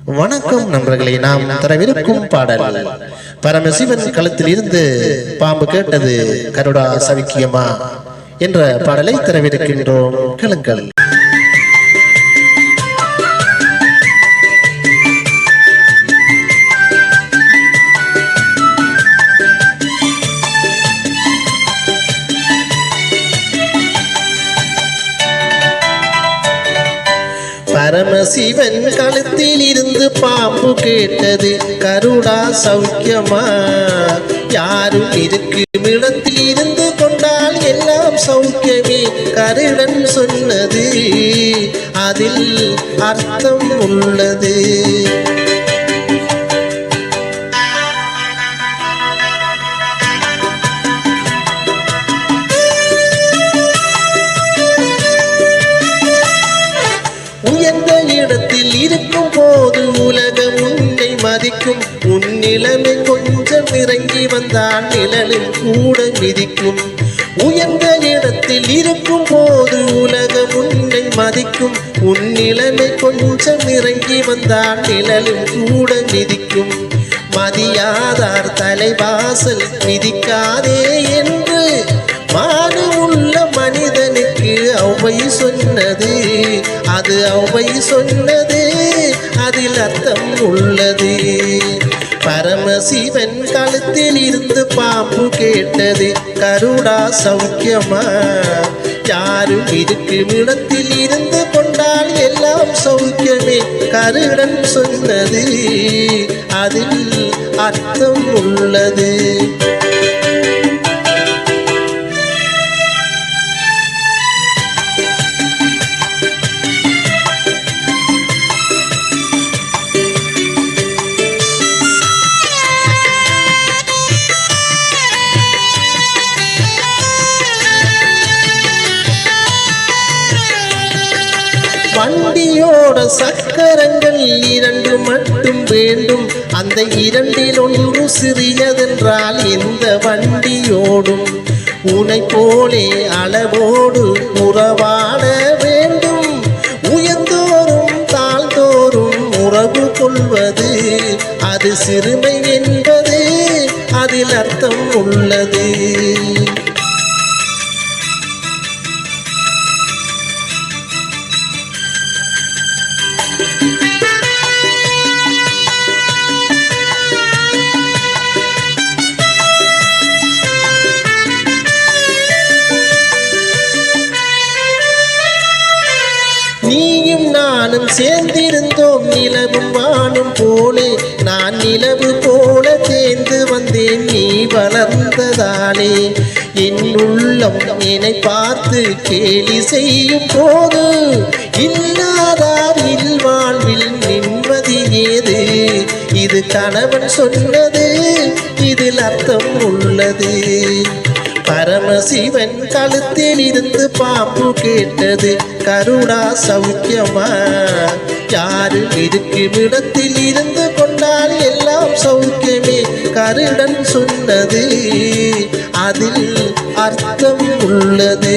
வணக்கம் நண்பர்களே, நாம் தரவிருக்கும் பாடல் பரமசிவன் களத்தில் இருந்து பாம்பு கேட்டது கருடா சவிக்கியமா என்ற பாடலை தரவிருக்கின்றோம். கேளுங்கள். பரமசிவன் களத்தில் இருந்து பாம்பு கேட்டது கருடா சௌக்கியமா, யாரும் இருக்கும் இடத்தில் இருந்து கொண்டால் எல்லாம் சௌக்கியமே. கருடன் சொன்னது அதில் அர்த்தம் உள்ளது. உயர்ந்த இடத்தில் இருக்கும் போது உலகம் உன்னை மதிக்கும். உன் நிலைமை கொஞ்சம் இறங்கி வந்தால் நிழலும் கூட மிதிக்கும். உயர்ந்த இடத்தில் இருக்கும் போது உலகம் உன்னை மதிக்கும். உன் நிலைமை கொஞ்சம் இறங்கி வந்தால் நிழலும் கூட மிதிக்கும். மதியாதார் தலைவாசல் மிதிக்காதே என்று மானு உள்ள மனிதனுக்கு ஔவை சொன்னது. அது ஔவை சொன்னது, அதில் அர்த்தம் உள்ளது. பரமசிவன் களத்தில் இருந்து பாம்பு கேட்டது கருடா சௌக்கியமா, யாரும் இருக்கும் இடத்தில் இருந்து கொண்டால் எல்லாம் சௌக்கியமே. கருடன் சொன்னது அதில் அர்த்தம் உள்ளது. வண்டியோட சக்கரங்கள் இரண்டு மட்டும் வேண்டும். அந்த இரண்டில் ஒன்று சிறியதென்றால் இந்த வண்டியோடும். உனை போலே அளவோடு உறவாட வேண்டும். உயர்ந்தோறும் தாழ்ந்தோறும் உறவு கொள்வது அது சிறுமை என்பது அதில் அர்த்தம் உள்ளது. நீயும் நானும் சேர்ந்திருந்தோம் நிலவும் வானும் போலே. நான் நிலவு போல சேர்ந்து வந்தேன் நீ வளர்ந்ததாலே. என் உள்ளம் என்னை பார்த்து கேலி செய்யும் போது இல்லாதார் வாழ்வில் நிம்மதி ஏது. இது கணவன் சொன்னது, இதில் அர்த்தம் உள்ளது. பரமசிவன் களத்தில் இருந்து பாம்பு கேட்டது கருடா சௌக்கியமா, யாரும் இருக்கும் இடத்தில் இருந்து கொண்டால் எல்லாம் சௌக்கியமே. கருடன் சொன்னது அதில் அர்த்தம் உள்ளது.